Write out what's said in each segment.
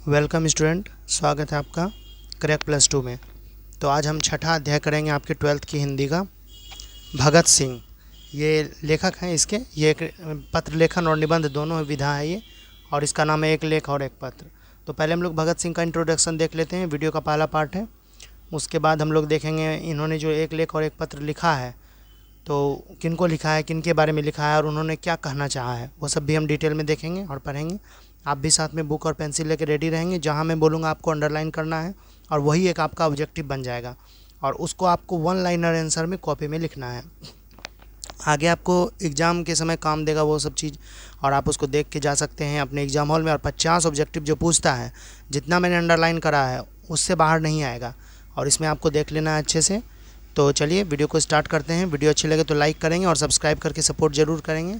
Welcome student, स्वागत है आपका क्रैक +2 में। तो आज हम छठा अध्याय करेंगे आपके 12th की हिंदी का। भगत सिंह ये लेखक हैं, इसके ये एक पत्र लेखन और निबंध दोनों विधा है ये, और इसका नाम है एक लेख और एक पत्र। तो पहले हम लोग भगत सिंह का इंट्रोडक्शन देख लेते हैं, वीडियो का पहला पार्ट है। उसके बाद हम लोग देखेंगे इन्होंने जो एक लेख और एक पत्र लिखा है तो किनको लिखा है, किनके बारे में लिखा है और उन्होंने क्या कहना चाहा है, वो सब भी हम डिटेल में देखेंगे और पढ़ेंगे। आप भी साथ में बुक और पेंसिल लेके रेडी रहेंगे, जहाँ मैं बोलूँगा आपको अंडरलाइन करना है और वही एक आपका ऑब्जेक्टिव बन जाएगा और उसको आपको वन लाइनर आंसर में कॉपी में लिखना है। आगे आपको एग्ज़ाम के समय काम देगा वो सब चीज़, और आप उसको देख के जा सकते हैं अपने एग्ज़ाम हॉल में। और 50 ऑब्जेक्टिव जो पूछता है, जितना मैंने अंडरलाइन करा है उससे बाहर नहीं आएगा, और इसमें आपको देख लेना है अच्छे से। तो चलिए वीडियो को स्टार्ट करते हैं। वीडियो अच्छी लगे तो लाइक करेंगे और सब्सक्राइब करके सपोर्ट ज़रूर करेंगे।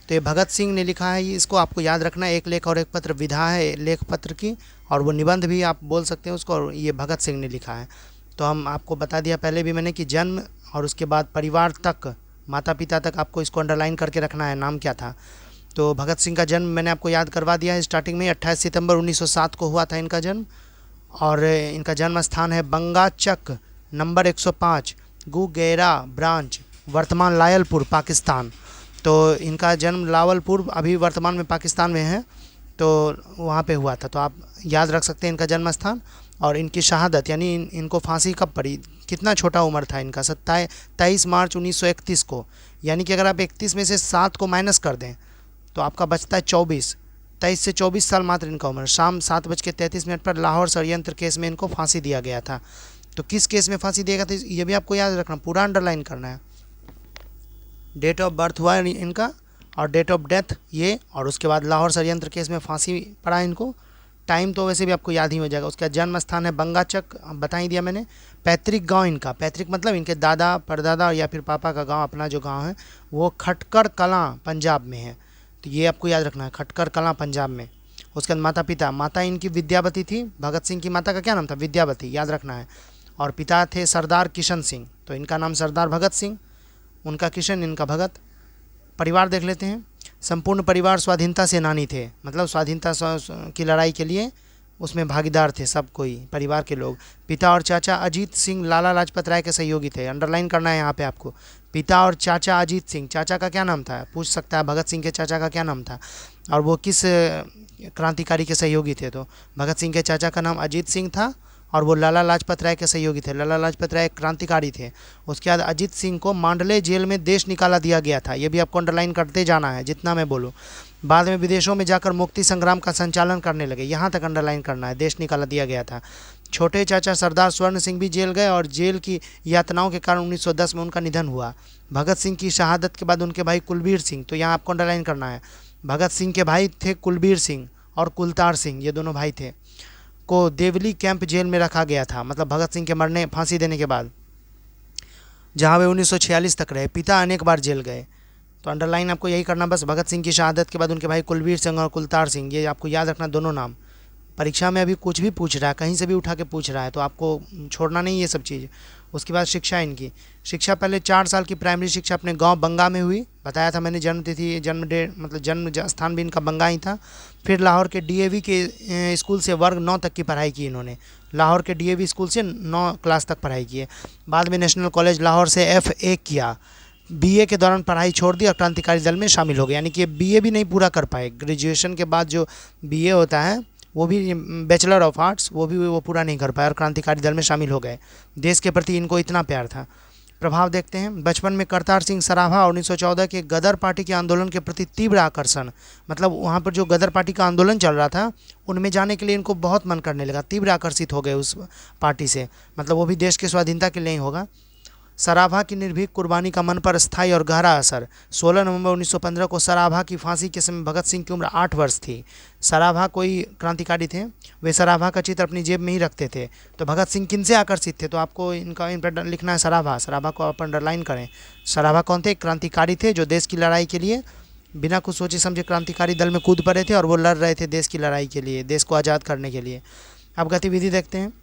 तो ये भगत सिंह ने लिखा है, ये इसको आपको याद रखना है। एक लेख और एक पत्र विधा है लेख पत्र की, और वो निबंध भी आप बोल सकते हैं उसको, और ये भगत सिंह ने लिखा है। तो हम आपको बता दिया पहले भी मैंने कि जन्म और उसके बाद परिवार तक, माता पिता तक आपको इसको अंडरलाइन करके रखना है, नाम क्या था। तो भगत सिंह का जन्म मैंने आपको याद करवा दिया है स्टार्टिंग में। 28 सितंबर 1907 को हुआ था इनका जन्म, और इनका जन्म स्थान है बंगाचक नंबर 105 गुगेरा ब्रांच, वर्तमान लायलपुर पाकिस्तान। तो इनका जन्म लावलपुर अभी वर्तमान में पाकिस्तान में है, तो वहाँ पे हुआ था। तो आप याद रख सकते हैं इनका जन्म स्थान। और इनकी शहादत यानी इनको फांसी कब पड़ी, कितना छोटा उम्र था इनका, 23 मार्च 1931 को। यानी कि अगर आप 31 में से 7 को माइनस कर दें तो आपका बचता है 24। 23 से 24 साल मात्र इनका उम्र। शाम 7:33 पर लाहौर षड्यंत्र केस में इनको फांसी दिया गया था। तो किस केस में फांसी दिया गया था ये भी आपको याद रखना, पूरा अंडरलाइन करना है। डेट ऑफ बर्थ हुआ इनका और डेट ऑफ डेथ ये, और उसके बाद लाहौर षड्यंत्र केस में फांसी पड़ा इनको। टाइम तो वैसे भी आपको याद ही हो जाएगा। उसका जन्म स्थान है बंगाचक, बता ही दिया मैंने। पैतृक गांव इनका, पैतृक मतलब इनके दादा परदादा या फिर पापा का गांव, अपना जो गांव है वो खटकर कलां पंजाब में है। तो ये आपको याद रखना है, खटकर कलां पंजाब में। उसके बाद माता पिता, माता इनकी विद्यावती थी। भगत सिंह की माता का क्या नाम था, विद्यावती, याद रखना है। और पिता थे सरदार किशन सिंह, तो इनका नाम सरदार भगत सिंह, उनका किशन, इनका भगत। परिवार देख लेते हैं। संपूर्ण परिवार स्वाधीनता सेनानी थे, मतलब स्वाधीनता की लड़ाई के लिए उसमें भागीदार थे सब कोई परिवार के लोग। पिता और चाचा अजीत सिंह लाला लाजपत राय के सहयोगी थे। अंडरलाइन करना है यहाँ पे आपको, पिता और चाचा अजीत सिंह। चाचा का क्या नाम था, पूछ सकता है भगत सिंह के चाचा का क्या नाम था और वो किस क्रांतिकारी के सहयोगी थे। तो भगत सिंह के चाचा का नाम अजीत सिंह था और वो लाला लाजपत राय के सहयोगी थे। लाला लाजपत राय क्रांतिकारी थे। उसके बाद अजीत सिंह को मांडले जेल में देश निकाला दिया गया था, ये भी आपको अंडरलाइन करते जाना है जितना मैं बोलूँ। बाद में विदेशों में जाकर मुक्ति संग्राम का संचालन करने लगे, यहाँ तक अंडरलाइन करना है, देश निकाला दिया गया था। छोटे चाचा सरदार स्वर्ण सिंह भी जेल गए और जेल की यातनाओं के कारण 1910 में उनका निधन हुआ। भगत सिंह की शहादत के बाद उनके भाई कुलबीर सिंह, तो यहाँ आपको अंडरलाइन करना है, भगत सिंह के भाई थे कुलबीर सिंह और कुलतार सिंह, ये दोनों भाई थे, को देवली कैंप जेल में रखा गया था, मतलब भगत सिंह के मरने फांसी देने के बाद, जहां वे 1946 तक रहे। पिता अनेक बार जेल गए। तो अंडरलाइन आपको यही करना बस, भगत सिंह की शहादत के बाद उनके भाई कुलबीर सिंह और कुलतार सिंह, ये आपको याद रखना दोनों नाम। परीक्षा में अभी कुछ भी पूछ रहा है, कहीं से भी उठा के पूछ रहा है, तो आपको छोड़ना नहीं ये सब चीज़। उसके बाद शिक्षा इनकी, शिक्षा पहले 4 साल की प्राइमरी शिक्षा अपने गांव बंगा में हुई, बताया था मैंने। जन्म तिथि, जन्म डेट मतलब जन्म स्थान भी इनका बंगा ही था। फिर लाहौर के डीएवी के स्कूल से वर्ग 9 तक की पढ़ाई की इन्होंने। लाहौर के डीएवी स्कूल से 9 क्लास तक पढ़ाई की है। बाद में नेशनल कॉलेज लाहौर से FA किया। बीए के दौरान पढ़ाई छोड़ दी और क्रांतिकारी दल में शामिल हो गए, यानी कि बीए भी नहीं पूरा कर पाए। ग्रेजुएशन के बाद जो बीए होता है वो भी, बैचलर ऑफ आर्ट्स, वो भी वो पूरा नहीं कर पाए और क्रांतिकारी दल में शामिल हो गए। देश के प्रति इनको इतना प्यार था। प्रभाव देखते हैं। बचपन में करतार सिंह सराभा और 1914 के गदर पार्टी के आंदोलन के प्रति तीव्र आकर्षण, मतलब वहाँ पर जो गदर पार्टी का आंदोलन चल रहा था उनमें जाने के लिए इनको बहुत मन करने लगा, तीव्र आकर्षित हो गए उस पार्टी से, मतलब वो भी देश की स्वाधीनता के लिए ही होगा। सराभा की निर्भीक कुर्बानी का मन पर स्थायी और गहरा असर। 16 नवंबर 1915 को सराभा की फांसी के समय भगत सिंह की उम्र 8 वर्ष थी। सराभा कोई क्रांतिकारी थे, वे सराभा का चित्र अपनी जेब में ही रखते थे। तो भगत सिंह किन से आकर्षित थे, तो आपको इनका इन पर लिखना है सराभा। सराभा को आप अंडरलाइन करें। सराभा कौन थे, क्रांतिकारी थे जो देश की लड़ाई के लिए बिना कुछ सोचे समझे क्रांतिकारी दल में कूद पड़े थे और वो लड़ रहे थे देश की लड़ाई के लिए, देश को आज़ाद करने के लिए। अब गतिविधि देखते हैं।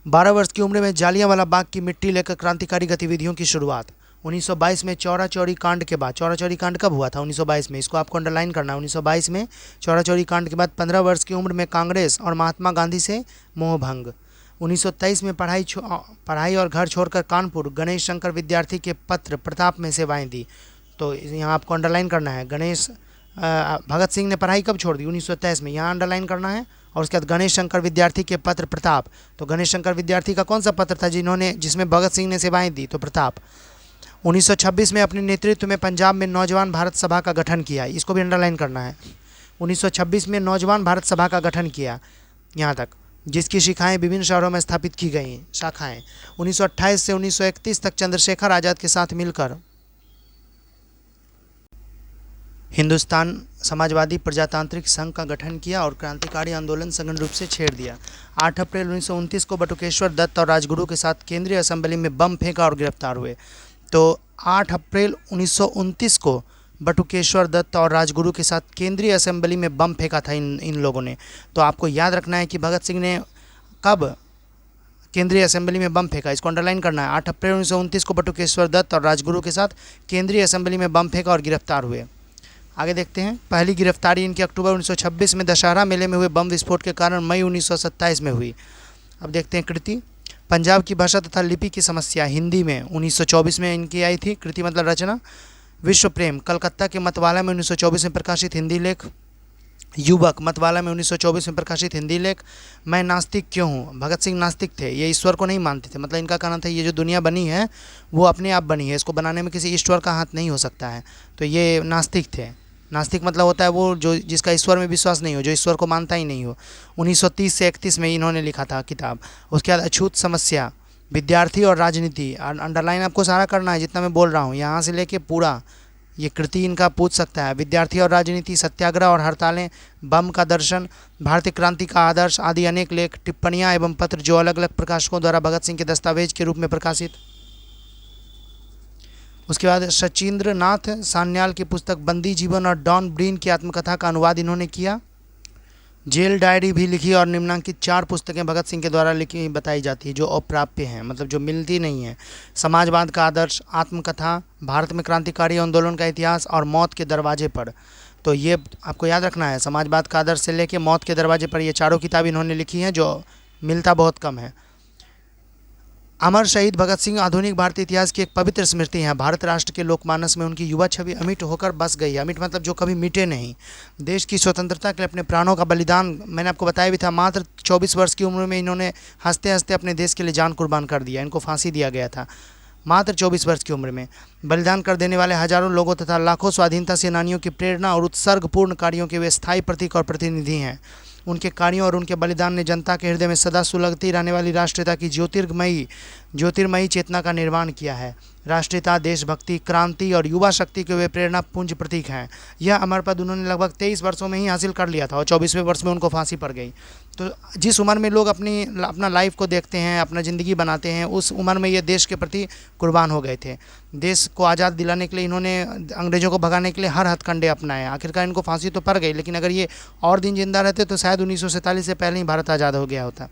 12 वर्ष की उम्र में जालियांवाला बाग की मिट्टी लेकर क्रांतिकारी गतिविधियों की शुरुआत। 1922 में चौरा चौरी कांड के बाद, चौरा चौरी कांड कब हुआ था? 1922 में, इसको आपको अंडरलाइन करना है। 1922 में चौरा चौरी कांड के बाद 15 वर्ष की उम्र में कांग्रेस और महात्मा गांधी से मोहभंग। 1923 में पढ़ाई और घर छोड़कर कानपुर गणेश शंकर विद्यार्थी के पत्र प्रताप में सेवाएं दी। तो यहाँ आपको अंडरलाइन करना है, भगत सिंह ने पढ़ाई कब छोड़ दी? 1923 में, यहाँ अंडरलाइन करना है। और उसके बाद गणेश शंकर विद्यार्थी के पत्र प्रताप, तो गणेश शंकर विद्यार्थी का कौन सा पत्र था जिसमें भगत सिंह ने सेवाएं दी? तो प्रताप। 1926 में अपने नेतृत्व में पंजाब में नौजवान भारत सभा का गठन किया, इसको भी अंडरलाइन करना है। 1926 में नौजवान भारत सभा का गठन किया, यहाँ तक, जिसकी शाखाएं विभिन्न शहरों में स्थापित की गई शाखाएं। 1928 से 1931 तक चंद्रशेखर आज़ाद के साथ मिलकर हिंदुस्तान समाजवादी प्रजातांत्रिक संघ का गठन किया और क्रांतिकारी आंदोलन सघन रूप से छेड़ दिया। 8 अप्रैल 1929 को बटुकेश्वर दत्त और राजगुरु के साथ केंद्रीय असेंबली में बम फेंका और गिरफ्तार हुए। तो 8 अप्रैल 1929 को बटुकेश्वर दत्त और राजगुरु के साथ केंद्रीय असेंबली में बम फेंका था इन लोगों ने। तो आपको याद रखना है कि भगत सिंह ने कब केंद्रीय असेंबली में बम फेंका, इसको अंडरलाइन करना है। 8 अप्रैल 1929 को बटुकेश्वर दत्त और राजगुरु के साथ केंद्रीय असेंबली में बम फेंका और गिरफ्तार हुए। आगे देखते हैं। पहली गिरफ्तारी इनकी अक्टूबर 1926 में दशहरा मेले में हुए बम विस्फोट के कारण मई 1927 में हुई। अब देखते हैं कृति। पंजाब की भाषा तथा लिपि की समस्या हिंदी में 1924 में इनकी आई थी। कृति मतलब रचना। विश्व प्रेम कलकत्ता के मतवाला में 1924 में प्रकाशित हिंदी लेख। युवक मतवाला में 1924 में प्रकाशित हिंदी लेख। मैं नास्तिक क्यों हूँ, भगत सिंह नास्तिक थे, ये ईश्वर को नहीं मानते थे। मतलब इनका कहना था ये जो दुनिया बनी है वो अपने आप बनी है, इसको बनाने में किसी ईश्वर का हाथ नहीं हो सकता है। तो ये नास्तिक थे। नास्तिक मतलब होता है वो जो जिसका ईश्वर में विश्वास नहीं हो, जो ईश्वर को मानता ही नहीं हो। 1930 से 31 में इन्होंने लिखा था किताब। उसके बाद अछूत समस्या, विद्यार्थी और राजनीति। अंडरलाइन आपको सारा करना है जितना मैं बोल रहा हूँ, यहाँ से लेके पूरा ये कृति इनका पूछ सकता है। विद्यार्थी और राजनीति, सत्याग्रह और हड़तालें, बम का दर्शन, भारतीय क्रांति का आदर्श आदि अनेक लेख, टिप्पणियाँ एवं पत्र जो अलग अलग प्रकाशकों द्वारा भगत सिंह के दस्तावेज के रूप में प्रकाशित। उसके बाद सचिंद्र नाथ सान्याल की पुस्तक बंदी जीवन और डॉन ब्रीन की आत्मकथा का अनुवाद इन्होंने किया। जेल डायरी भी लिखी और निम्नांकित 4 पुस्तकें भगत सिंह के द्वारा लिखी बताई जाती है जो अप्राप्य हैं, मतलब जो मिलती नहीं है। समाजवाद का आदर्श, आत्मकथा, भारत में क्रांतिकारी आंदोलन का इतिहास और मौत के दरवाजे पर। तो ये आपको याद रखना है, समाजवाद का आदर्श से लेकर मौत के दरवाजे पर, ये चारों किताब इन्होंने लिखी हैं जो मिलता बहुत कम है। अमर शहीद भगत सिंह आधुनिक भारतीय इतिहास की एक पवित्र स्मृति है। भारत राष्ट्र के लोकमानस में उनकी युवा छवि अमिट होकर बस गई है। अमिट मतलब जो कभी मिटे नहीं। देश की स्वतंत्रता के लिए अपने प्राणों का बलिदान, मैंने आपको बताया भी था, मात्र 24 वर्ष की उम्र में इन्होंने हंसते हंसते अपने देश के लिए जान कुर्बान कर दिया। इनको फांसी दिया गया था मात्र 24 वर्ष की उम्र में। बलिदान कर देने वाले हजारों लोगों तथा लाखों स्वाधीनता सेनानियों की प्रेरणा और उत्सर्गपूर्ण कार्यों के वे स्थायी प्रतीक और प्रतिनिधि हैं। उनके कार्यों और उनके बलिदान ने जनता के हृदय में सदा सुलगती रहने वाली राष्ट्रीयता की ज्योतिर्मयी चेतना का निर्माण किया है। राष्ट्रीयता, देशभक्ति, क्रांति और युवा शक्ति के वे प्रेरणा पुंज प्रतीक हैं। यह अमर पद उन्होंने लगभग 23 वर्षों में ही हासिल कर लिया था और 24वें वर्ष में उनको फांसी पड़ गई। तो जिस उम्र में लोग अपना लाइफ को देखते हैं, अपना ज़िंदगी बनाते हैं, उस उम्र में ये देश के प्रति कुर्बान हो गए थे। देश को आज़ाद दिलाने के लिए इन्होंने अंग्रेज़ों को भगाने के लिए हर हथकंडे अपनाए। आखिरकार इनको फांसी तो पड़ गई, लेकिन अगर ये और दिन जिंदा रहते तो शायद 1947 से पहले ही भारत आज़ाद हो गया होता।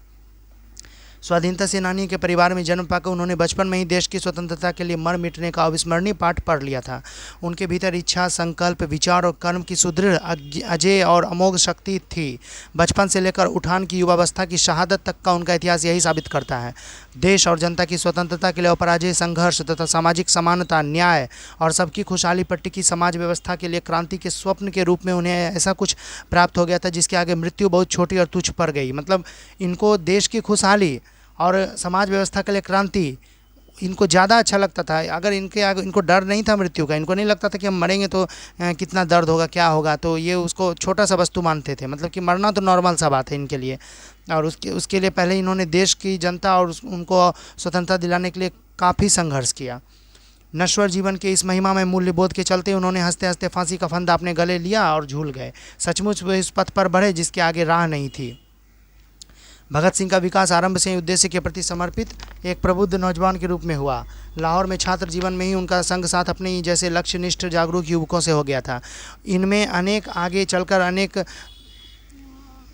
स्वाधीनता सेनानी के परिवार में जन्म पाकर उन्होंने बचपन में ही देश की स्वतंत्रता के लिए मर मिटने का अविस्मरणीय पाठ पढ़ लिया था। उनके भीतर इच्छा, संकल्प, विचार और कर्म की सुदृढ़, अजेय और अमोघ शक्ति थी। बचपन से लेकर उठान की युवावस्था की शहादत तक का उनका इतिहास यही साबित करता है। देश और जनता की स्वतंत्रता के लिए अपराजेय संघर्ष तथा सामाजिक समानता, न्याय और सबकी खुशहाली पर टिकी समाज व्यवस्था के लिए क्रांति के स्वप्न के रूप में उन्हें ऐसा कुछ प्राप्त हो गया था जिसके आगे मृत्यु बहुत छोटी और तुच्छ पड़ गई। मतलब इनको देश की खुशहाली और समाज व्यवस्था के लिए क्रांति इनको ज़्यादा अच्छा लगता था। अगर इनको डर नहीं था मृत्यु का, इनको नहीं लगता था कि हम मरेंगे तो कितना दर्द होगा, क्या होगा, तो ये उसको छोटा सा वस्तु मानते थे। मतलब कि मरना तो नॉर्मल सा बात है इनके लिए। और उसके लिए पहले इन्होंने देश की जनता और उनको स्वतंत्रता दिलाने के लिए काफ़ी संघर्ष किया। नश्वर जीवन के इस महिमा में मूल्यबोध के चलते उन्होंने हंसते हंसते फांसी का फंदा अपने गले लिया और झूल गए। सचमुच वे इस पथ पर बढ़े जिसके आगे राह नहीं थी। भगत सिंह का विकास आरंभ से ही उद्देश्य के प्रति समर्पित एक प्रबुद्ध नौजवान के रूप में हुआ। लाहौर में छात्र जीवन में ही उनका संग साथ अपने ही जैसे लक्ष्यनिष्ठ जागरूक युवकों से हो गया था। इनमें अनेक आगे चलकर अनेक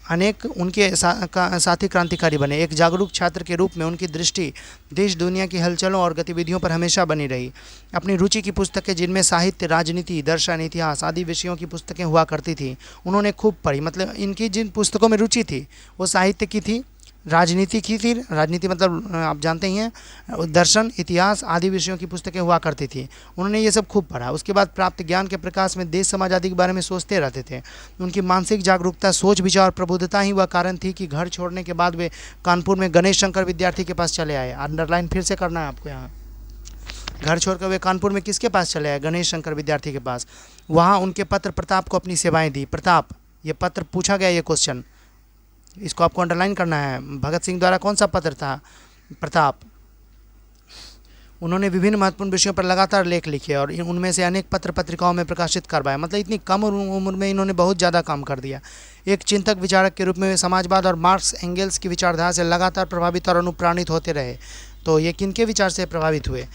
अनेक उनके साथी क्रांतिकारी बने। एक जागरूक छात्र के रूप में उनकी दृष्टि देश दुनिया की हलचलों और गतिविधियों पर हमेशा बनी रही। अपनी रुचि की पुस्तकें, जिनमें साहित्य, राजनीति, दर्शन, इतिहास आदि विषयों की पुस्तकें हुआ करती थी, उन्होंने खूब पढ़ी। मतलब इनकी जिन पुस्तकों में रुचि थी वो साहित्य की थी, राजनीति की थी, राजनीति मतलब आप जानते ही हैं, दर्शन, इतिहास आदि विषयों की पुस्तकें हुआ करती थी। उन्होंने ये सब खूब पढ़ा। उसके बाद प्राप्त ज्ञान के प्रकाश में देश समाज आदि के बारे में सोचते रहते थे। उनकी मानसिक जागरूकता, सोच, विचार और प्रबुद्धता ही वह कारण थी कि घर छोड़ने के बाद वे कानपुर में गणेश शंकर विद्यार्थी के पास चले आए। अंडरलाइन फिर से करना है आपको यहाँ। घर छोड़कर वे कानपुर में किसके पास चले आए? गणेश शंकर विद्यार्थी के पास। वहाँ उनके पत्र प्रताप को अपनी सेवाएं दी। प्रताप, ये पत्र पूछा गया, ये क्वेश्चन, इसको आपको अंडरलाइन करना है। भगत सिंह द्वारा कौन सा पत्र था? प्रताप। उन्होंने विभिन्न महत्वपूर्ण विषयों पर लगातार लेख लिखे और उनमें से अनेक पत्र पत्रिकाओं में प्रकाशित करवाए। मतलब इतनी कम उम्र में इन्होंने बहुत ज़्यादा काम कर दिया। एक चिंतक विचारक के रूप में वे समाजवाद और मार्क्स एंगेल्स की विचारधारा से लगातार प्रभावित और अनुप्राणित होते रहे। तो ये किनके विचार से प्रभावित हुए?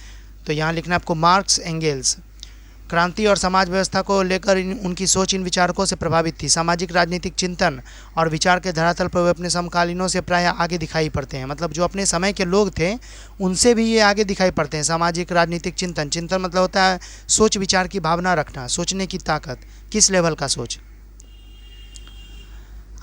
तो यहाँ लिखना आपको मार्क्स एंगेल्स। क्रांति और समाज व्यवस्था को लेकर उनकी सोच इन विचारकों से प्रभावित थी। सामाजिक राजनीतिक चिंतन और विचार के धरातल पर वे अपने समकालीनों से प्रायः आगे दिखाई पड़ते हैं। मतलब जो अपने समय के लोग थे उनसे भी ये आगे दिखाई पड़ते हैं। सामाजिक राजनीतिक चिंतन, चिंतन मतलब होता है सोच विचार की भावना रखना, सोचने की ताकत, किस लेवल का सोच।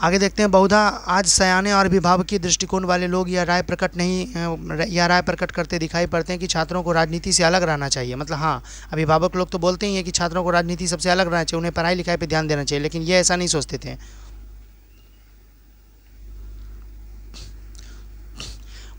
आगे देखते हैं, बहुधा आज सयाने और अभिभावकीय दृष्टिकोण वाले लोग यह राय प्रकट करते दिखाई पड़ते हैं कि छात्रों को राजनीति से अलग रहना चाहिए। मतलब हाँ, अभिभावक लोग तो बोलते ही हैं कि छात्रों को राजनीति सबसे अलग रहना चाहिए, उन्हें पढ़ाई लिखाई पे ध्यान देना चाहिए, लेकिन ये ऐसा नहीं सोचते थे।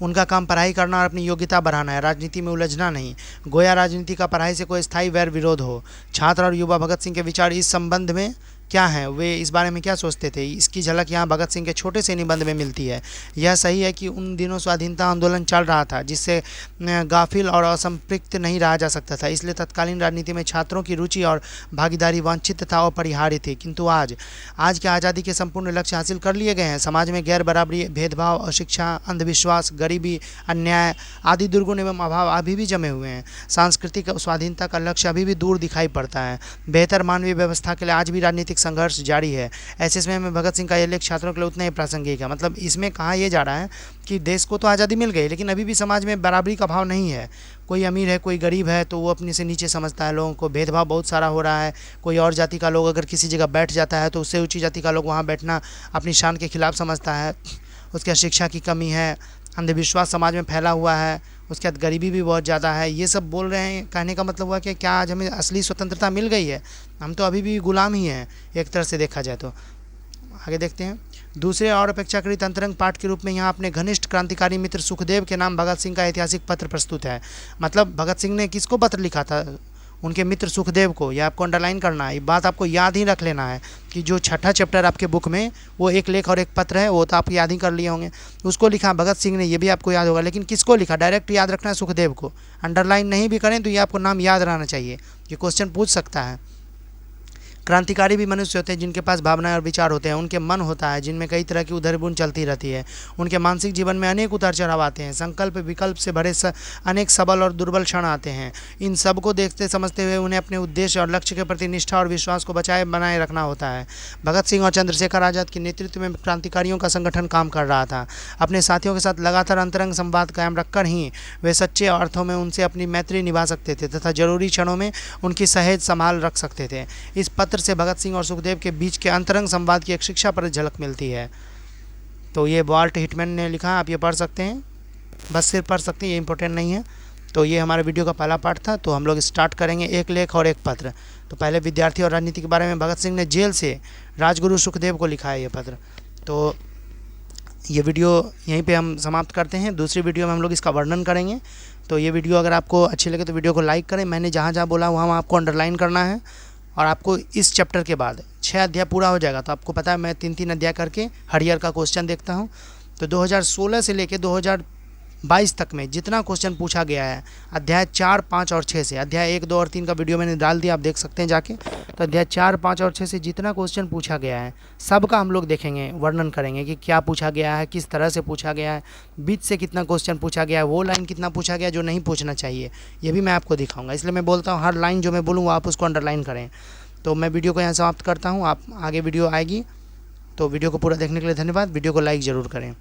उनका काम पढ़ाई करना और अपनी योग्यता बढ़ाना है, राजनीति में उलझना नहीं। गोया राजनीति का पढ़ाई से कोई स्थायी वैर विरोध हो। छात्र और युवा भगत सिंह के विचार इस संबंध में क्या हैं, वे इस बारे में क्या सोचते थे, इसकी झलक यहाँ भगत सिंह के छोटे से निबंध में मिलती है। यह सही है कि उन दिनों स्वाधीनता आंदोलन चल रहा था जिससे गाफिल और असंपृक्त नहीं रहा जा सकता था, इसलिए तत्कालीन राजनीति में छात्रों की रुचि और भागीदारी वांछित तथा अपरिहार्य थी। किंतु आज की आज़ादी के संपूर्ण लक्ष्य हासिल कर लिए गए हैं। समाज में गैर बराबरी, भेदभाव, अशिक्षा, अंधविश्वास, गरीबी, अन्याय आदि दुर्गुण एवं अभाव अभी भी जमे हुए हैं। सांस्कृतिक स्वाधीनता का लक्ष्य अभी भी दूर दिखाई पड़ता है। बेहतर मानवीय व्यवस्था के लिए आज भी राजनीतिक संघर्ष जारी है। ऐसे समय में भगत सिंह का यह लेख छात्रों के लिए उतना ही प्रासंगिक है। मतलब इसमें कहा यह जा रहा है कि देश को तो आज़ादी मिल गई, लेकिन अभी भी समाज में बराबरी का भाव नहीं है। कोई अमीर है, कोई गरीब है, तो वो अपने से नीचे समझता है लोगों को। भेदभाव बहुत सारा हो रहा है। कोई और जाति का लोग अगर किसी जगह बैठ जाता है तो उससे ऊंची जाति का लोग वहाँ बैठना अपनी शान के खिलाफ समझता है। उसके शिक्षा की कमी है, अंधविश्वास समाज में फैला हुआ है, उसके बाद गरीबी भी बहुत ज़्यादा है। ये सब बोल रहे हैं। कहने का मतलब हुआ कि क्या आज हमें असली स्वतंत्रता मिल गई है? हम तो अभी भी गुलाम ही हैं एक तरह से देखा जाए तो। आगे देखते हैं, दूसरे और अपेक्षाकृत अंतरंग पाठ के रूप में यहाँ अपने घनिष्ठ क्रांतिकारी मित्र सुखदेव के नाम भगत सिंह का ऐतिहासिक पत्र प्रस्तुत है। मतलब भगत सिंह ने किसको पत्र लिखा था? उनके मित्र सुखदेव को। यह आपको अंडरलाइन करना है, ये बात आपको याद ही रख लेना है कि जो छठा चैप्टर आपके बुक में वो एक लेख और एक पत्र है, वो तो आप याद ही कर लिए होंगे। उसको लिखा भगत सिंह ने, ये भी आपको याद होगा, लेकिन किसको लिखा? डायरेक्ट याद रखना है सुखदेव को। अंडरलाइन नहीं भी करें तो ये आपको नाम याद रहना चाहिए, ये क्वेश्चन पूछ सकता है। क्रांतिकारी भी मनुष्य होते हैं जिनके पास भावनाएं और विचार होते हैं। उनके मन होता है जिनमें कई तरह की उधर-बुन चलती रहती है। उनके मानसिक जीवन में अनेक उतार चढ़ाव आते हैं। संकल्प विकल्प से भरे अनेक सबल और दुर्बल क्षण आते हैं। इन सब को देखते समझते हुए उन्हें अपने उद्देश्य और लक्ष्य के प्रति निष्ठा और विश्वास को बनाए रखना होता है। भगत सिंह और चंद्रशेखर आज़ाद के नेतृत्व में क्रांतिकारियों का संगठन काम कर रहा था। अपने साथियों के साथ लगातार अंतरंग संवाद कायम रखकर ही वे सच्चे अर्थों में उनसे अपनी मैत्री निभा सकते थे तथा जरूरी क्षणों में उनकी सहेज संभाल रख सकते थे। इस पत्र से भगत सिंह और सुखदेव के बीच के अंतरंग संवाद की एक शिक्षा पर झलक मिलती है। तो ये वाल्ट हिटमैन ने लिखा, आप ये पढ़ सकते हैं, बस सिर्फ पढ़ सकते हैं, ये इंपॉर्टेंट नहीं है। तो ये हमारे वीडियो का पहला पार्ट था। तो हम लोग स्टार्ट करेंगे एक लेख और एक पत्र। तो पहले विद्यार्थी और राजनीति के बारे में भगत सिंह ने जेल से राजगुरु सुखदेव को लिखा है ये पत्र। तो ये वीडियो यहीं पे हम समाप्त करते हैं। दूसरी वीडियो में हम लोग इसका वर्णन करेंगे। तो ये वीडियो अगर आपको अच्छी लगे तो वीडियो को लाइक करें। मैंने जहाँ जहाँ बोला वहाँ आपको अंडरलाइन करना है। और आपको इस चैप्टर के बाद 6 अध्याय पूरा हो जाएगा तो आपको पता है मैं 3-3 अध्याय करके हर ईयर का क्वेश्चन देखता हूँ। तो 2016 से लेके 2022 तक में जितना क्वेश्चन पूछा गया है अध्याय 4, 5 और 6 से, अध्याय 1, 2 और 3 का वीडियो मैंने डाल दिया, आप देख सकते हैं जाके। तो अध्याय 4, 5 और 6 से जितना क्वेश्चन पूछा गया है सब का हम लोग देखेंगे, वर्णन करेंगे कि क्या पूछा गया है, किस तरह से पूछा गया है, बीच से कितना क्वेश्चन पूछा गया है, वो लाइन कितना पूछा गया जो नहीं पूछना चाहिए, ये भी मैं आपको दिखाऊंगा। इसलिए मैं बोलता हूँ हर लाइन जो मैं बोलूँ आप उसको अंडरलाइन करें। तो मैं वीडियो को यहाँ समाप्त करता हूँ, आप आगे वीडियो आएगी तो वीडियो को पूरा देखने के लिए धन्यवाद। वीडियो को लाइक ज़रूर करें।